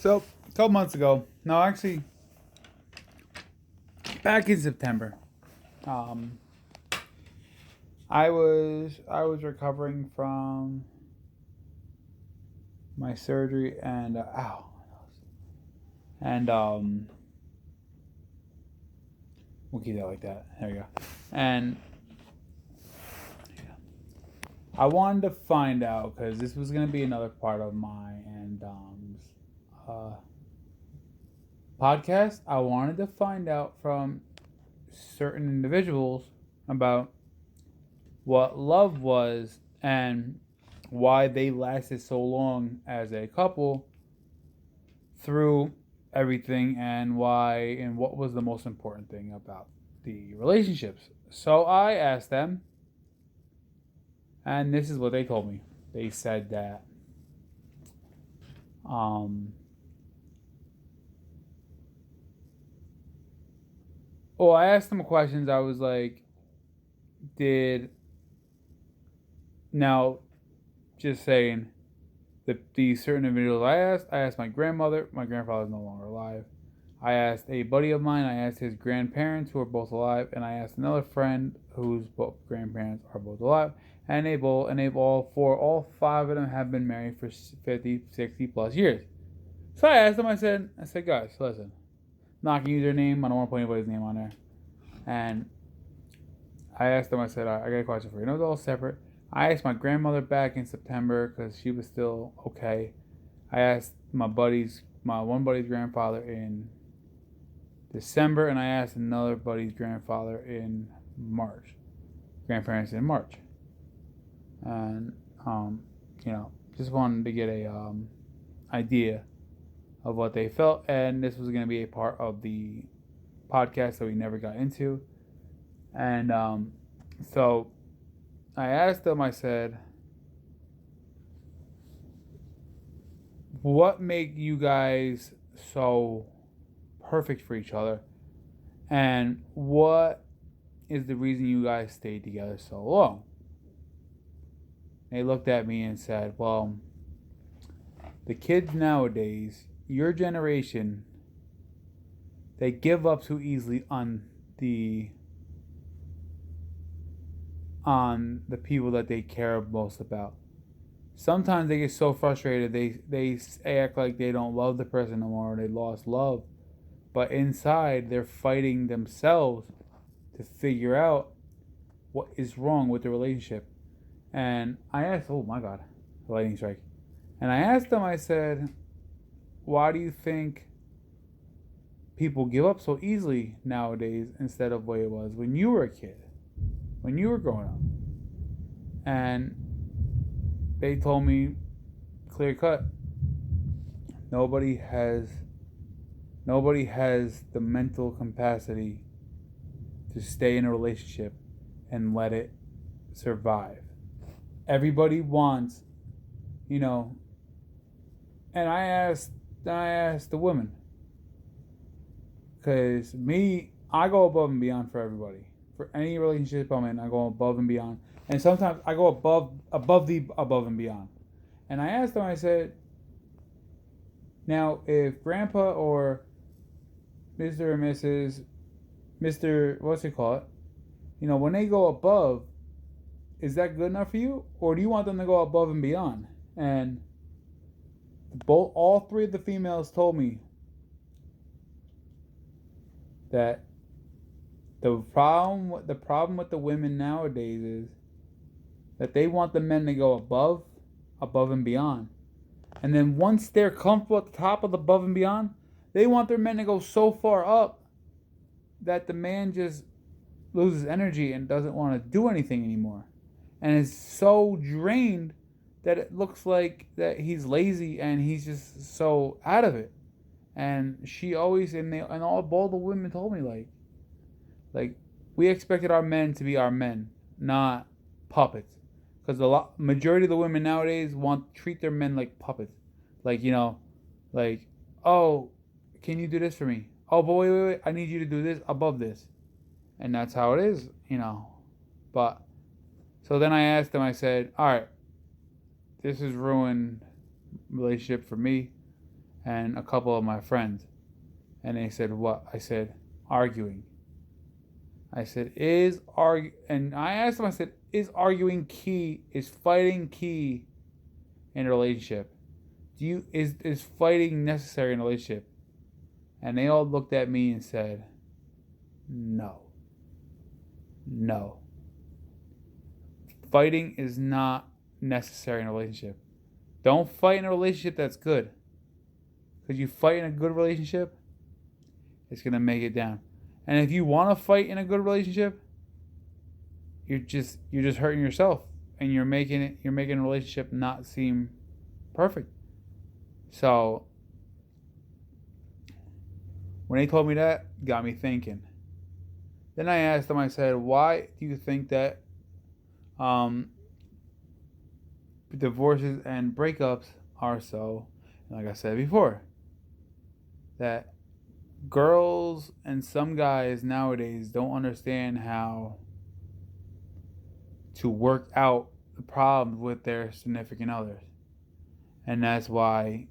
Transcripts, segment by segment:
So, a couple months ago, no, actually, back in September, um, I was recovering from my surgery and and we'll keep that like that. There we go. And I wanted to find out because this was gonna be another part of my and uh, podcast. I wanted to find out from certain individuals about what love was and why they lasted so long as a couple through everything and why and what was the most important thing about the relationships. So I asked them, and this is what they told me. They said that um well, I asked them questions. I was like, did now just saying these certain individuals I asked my grandmother. My grandfather's no longer alive. I asked a buddy of mine. I asked his grandparents who are both alive, and I asked another friend whose both grandparents are both alive. And all five of them have been married for 50, 60 plus years. So I asked them. I said, guys, listen. I'm not gonna use their name. I don't want to put anybody's name on there. And I asked them. I said, I got a question for you. And it was all separate. I asked my grandmother back in September because she was still okay. I asked my one buddy's grandfather in December, and I asked another buddy's grandfather in March. Grandparents in March, and just wanted to get a idea of what they felt, and this was going to be a part of the podcast that we never got into, and so I asked them. I said, "What make you guys so perfect for each other, and what is the reason you guys stayed together so long?" They looked at me and said, "Well, the kids nowadays, your generation, they give up too easily the people that they care most about. Sometimes they get so frustrated they act like they don't love the person no more, or they lost love, but inside they're fighting themselves to figure out what is wrong with the relationship." And I asked, oh my God, lightning strike. And I asked them, I said, why do you think people give up so easily nowadays instead of the way it was when you were a kid, when you were growing up? And they told me clear cut, nobody has the mental capacity to stay in a relationship and let it survive. Everybody wants, you know, and I asked the women, because me, I go above and beyond for everybody. For any relationship I'm in, I go above and beyond. And sometimes I go above and beyond. And I asked them, I said, now if grandpa or Mr. or Mrs. Mr. what's it called? When they go above, is that good enough for you? Or do you want them to go above and beyond? And all three of the females told me that the problem with the women nowadays is that they want the men to go above and beyond. And then once they're comfortable at the top of the above and beyond, they want their men to go so far up that the man just loses energy and doesn't want to do anything anymore. And is so drained that it looks like that he's lazy and he's just so out of it. And she always all the women told me like we expected our men to be our men, not puppets. Because majority of the women nowadays treat their men like puppets, like like, oh, can you do this for me? Oh, but wait, I need you to do this above this, and that's how it is. But so then I asked them. I said, all right, this has ruined relationship for me, and a couple of my friends. And they said, what? I said, arguing. I said, and I asked them, I said, is arguing key? Is fighting key in a relationship? Is fighting necessary in a relationship? And they all looked at me and said, no. No. Fighting is not necessary in a relationship. Don't fight in a relationship that's good. Because you fight in a good relationship, it's going to make it down. And if you want to fight in a good relationship, you're just hurting yourself, and you're making a relationship not seem perfect. So when they told me that, it got me thinking. Then I asked them, I said, why do you think that divorces and breakups are so, like I said before, that girls and some guys nowadays don't understand how to work out the problems with their significant others. And that's why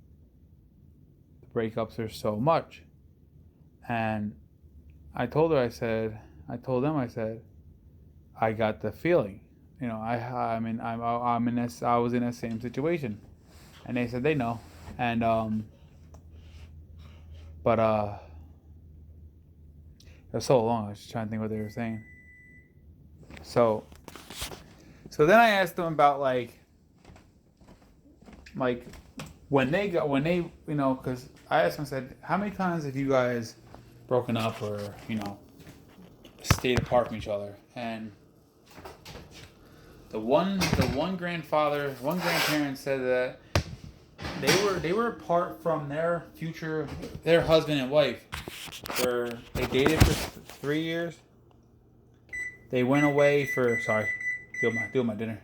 the breakups are so much. And I told them, I said, I got the feeling. I was in that same situation. And they said they know. And but it was so long, I was just trying to think what they were saying. So then I asked them about like when they because I asked them, I said, how many times have you guys broken up or stayed apart from each other? And the one grandparent said that they were apart from their husband and wife. They dated for 3 years. They went away for doing my dinner.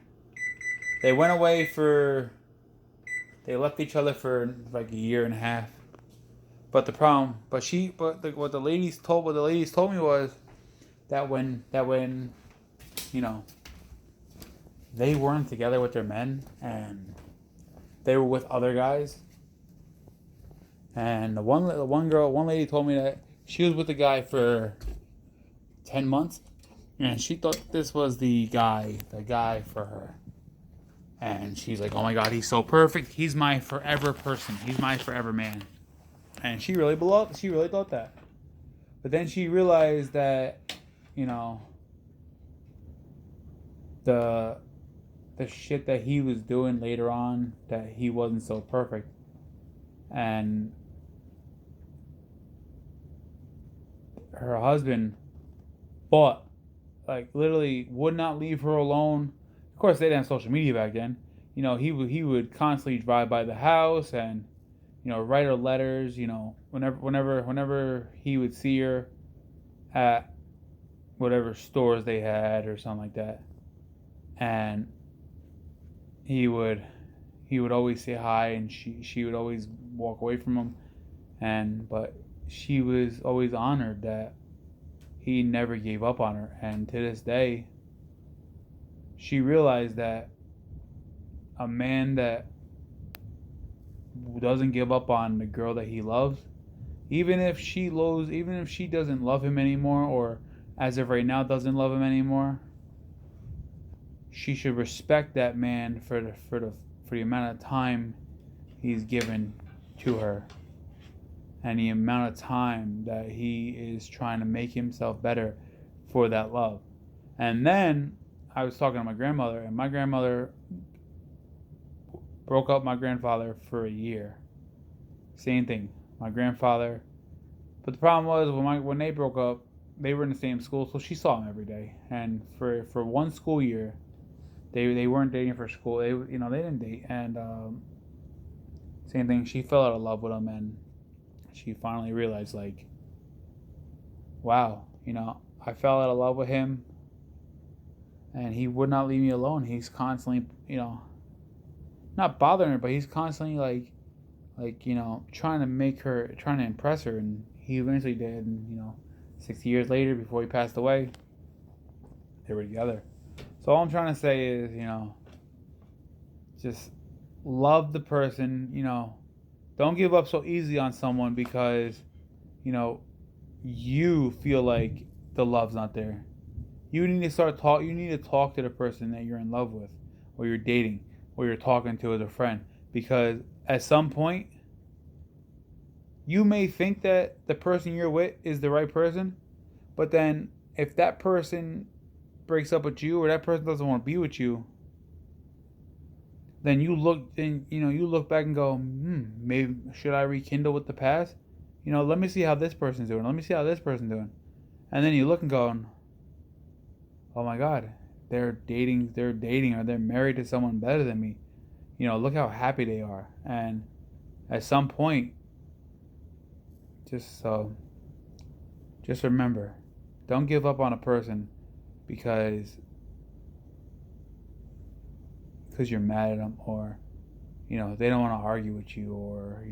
They went away they left each other for like a year and a half. But what the ladies told me was that when they weren't together with their men and they were with other guys. And the one lady told me that she was with the guy for 10 months, and she thought this was the guy for her. And she's like, oh my God, he's so perfect. He's my forever person. He's my forever man. And she really thought that. But then she realized that, the shit that he was doing later on, that he wasn't so perfect. And her husband literally would not leave her alone. Of course, they didn't have social media back then. He would constantly drive by the house and, write her letters. Whenever he would see her at whatever stores they had or something like that, and he would always say hi, and she would always walk away from him, but she was always honored that he never gave up on her. And to this day, she realized that a man that doesn't give up on the girl that he loves, even if she doesn't love him anymore, or as of right now doesn't love him anymore, she should respect that man for the amount of time he's given to her, and the amount of time that he is trying to make himself better for that love. And then I was talking to my grandmother, and my grandmother broke up my grandfather for a year. Same thing, my grandfather. But the problem was when they broke up, they were in the same school, so she saw him every day. And for one school year, they weren't dating for school. They didn't date. And same thing, she fell out of love with him, and she finally realized, like, wow, I fell out of love with him, and he would not leave me alone. He's constantly, not bothering her, but he's constantly trying to impress her, and he eventually did. And 60 years later, before he passed away, they were together. So all I'm trying to say is, just love the person. Don't give up so easily on someone because, you feel like the love's not there. You need to you need to talk to the person that you're in love with, or you're dating, or you're talking to as a friend, because at some point you may think that the person you're with is the right person, but then if that person breaks up with you or that person doesn't want to be with you, then you look back and go, maybe should I rekindle with the past? Let me see how this person's doing. Let me see how this person's doing. And then you look and go, oh my God, they're dating, or they're married to someone better than me. Look how happy they are. And at some point, just remember, don't give up on a person because you're mad at them, or they don't want to argue with you, or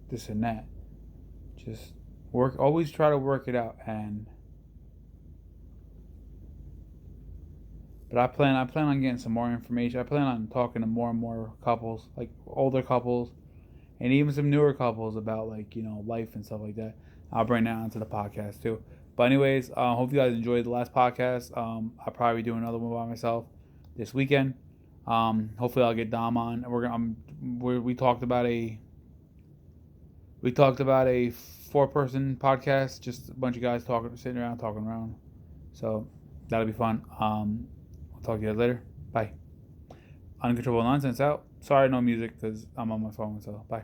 this and that. Just always try to work it out. But I plan on getting some more information. I plan on talking to more and more couples, like older couples, and even some newer couples about life and stuff like that. I'll bring that onto the podcast too. But anyways, hope you guys enjoyed the last podcast. I'll probably do another one by myself this weekend. Hopefully I'll get Dom on. We talked about a 4-person podcast, just a bunch of guys sitting around talking around. So that'll be fun. I'll talk to you guys later. Bye. Uncontrollable Nonsense out. Sorry, no music because I'm on my phone. So bye.